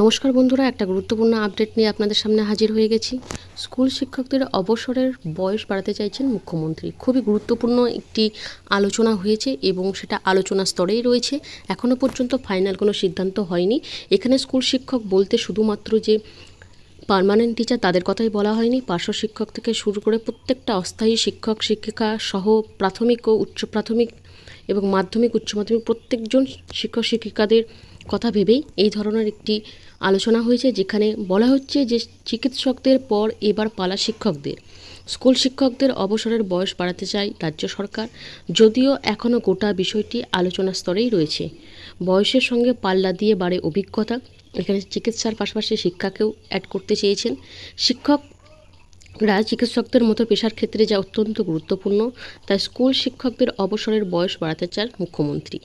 নমস্কার বন্ধুরা, একটা গুরুত্বপূর্ণ আপডেট নিয়ে আপনাদের সামনে হাজির হয়ে গেছি। স্কুল শিক্ষকদের অবসরের বয়স বাড়াতে চাইছেন মুখ্যমন্ত্রী। খুবই গুরুত্বপূর্ণ একটি আলোচনা হয়েছে এবং সেটা আলোচনা স্তরেই রয়েছে। এখনও পর্যন্ত ফাইনাল কোনো সিদ্ধান্ত হয়নি। এখানে স্কুল শিক্ষক বলতে শুধুমাত্র যে পার্মানেন্ট টিচার তাদের কথাই বলা হয়নি, পার্শ্ব শিক্ষক থেকে শুরু করে প্রত্যেকটা অস্থায়ী শিক্ষক শিক্ষিকা সহ প্রাথমিক ও উচ্চ প্রাথমিক এবং মাধ্যমিক উচ্চ মাধ্যমিক প্রত্যেকজন শিক্ষক শিক্ষিকাদের কথা ভেবেই এই ধরনের একটি আলোচনা হয়েছে, যেখানে বলা হচ্ছে যে চিকিৎসকদের পর এবার পালা শিক্ষকদের। স্কুল শিক্ষকদের অবসরের বয়স বাড়াতে চায় রাজ্য সরকার, যদিও এখনও গোটা বিষয়টি আলোচনা স্তরেই রয়েছে। বয়সের সঙ্গে পাল্লা দিয়ে বাড়ে অভিজ্ঞতা। এখানে চিকিৎসার পাশাপাশি শিক্ষাকেও অ্যাড করতে চেয়েছেন। শিক্ষকরা চিকিৎসকদের মতো পেশার ক্ষেত্রে যা অত্যন্ত গুরুত্বপূর্ণ, তাই স্কুল শিক্ষকদের অবসরের বয়স বাড়াতে চান মুখ্যমন্ত্রী।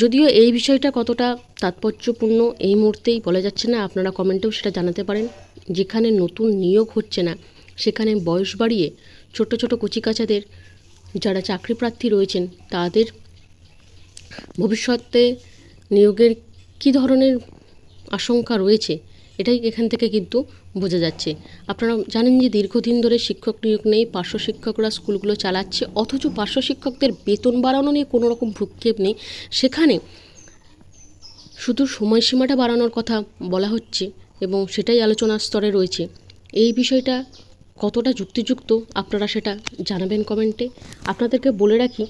যদিও এই বিষয়টা কতটা তাৎপর্যপূর্ণ এই মুহূর্তেই বলা যাচ্ছে না, আপনারা কমেন্টেও সেটা জানাতে পারেন। যেখানে নতুন নিয়োগ হচ্ছে না সেখানে বয়স বাড়িয়ে ছোট ছোট কচিকাচাদের যারা চাকরি প্রার্থী রয়েছেন তাদের ভবিষ্যতে নিয়োগের কী ধরনের আশঙ্কা রয়েছে এটাই এখান থেকে কিন্তু বোঝা যাচ্ছে। আপনারা জানেন যে দীর্ঘদিন ধরে শিক্ষক নিয়োগ নেই, পার্শ্ব শিক্ষকরা স্কুলগুলো চালাচ্ছে, অথচ পার্শ্ব শিক্ষকদের বেতন বাড়ানো নিয়ে কোনো রকম ভ্রুক্ষেপ নেই। সেখানে শুধু সময়সীমাটা বাড়ানোর কথা বলা হচ্ছে এবং সেটাই আলোচনার স্তরে রয়েছে। এই বিষয়টা কতটা যুক্তিযুক্ত আপনারা সেটা জানাবেন কমেন্টে। আপনাদেরকে বলে রাখি,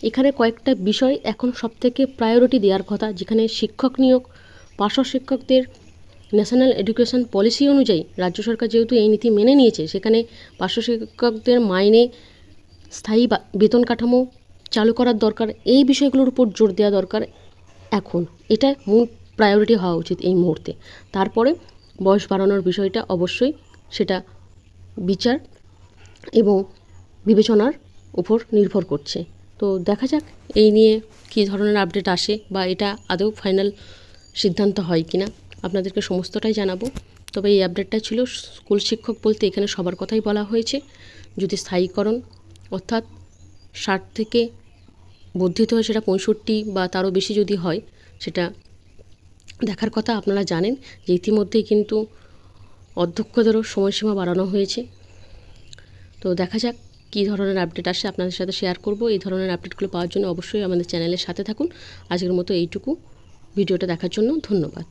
এখানে কয়েকটা বিষয় এখন সবথেকে প্রায়োরিটি দেওয়ার কথা, যেখানে শিক্ষক নিয়োগ, পার্শ্ব শিক্ষকদের ন্যাশনাল এডুকেশন পলিসি অনুযায়ী রাজ্য সরকার যেহেতু এই নীতি মেনে নিয়েছে, সেখানে পার্শ্ব শিক্ষকদের মাইনে স্থায়ী বেতন কাঠামো চালু করার দরকার। এই বিষয়গুলোর উপর জোর দেওয়া দরকার এখন, এটা মূল প্রায়োরিটি হওয়া উচিত এই মুহূর্তে। তারপরে বয়স বাড়ানোর বিষয়টা অবশ্যই সেটা বিচার এবং বিবেচনার উপর নির্ভর করছে। তো দেখা যাক এই নিয়ে কী ধরনের আপডেট আসে বা এটা আদৌ ফাইনাল সিদ্ধান্ত হয় কিনা, আপনাদেরকে সমস্তটাই জানাবো। তবে এই আপডেটটা ছিল স্কুল শিক্ষক বলতে এখানে সবার কথাই বলা হয়েছে। যদি স্থায়ীকরণ অর্থাৎ 60 থেকে বর্ধিত হয় সেটা 65 বা তারও বেশি যদি হয় সেটা দেখার কথা। আপনারা জানেন যে ইতিমধ্যেই কিন্তু অধ্যক্ষদেরও সময়সীমা বাড়ানো হয়েছে। তো দেখা যাক কী ধরনের আপডেট আসে, আপনাদের সাথে শেয়ার করব। এই ধরনের আপডেটগুলো পাওয়ার জন্য অবশ্যই আমাদের চ্যানেলের সাথে থাকুন। আজকের মতো এইটুকু। ভিডিওটা দেখার জন্য ধন্যবাদ।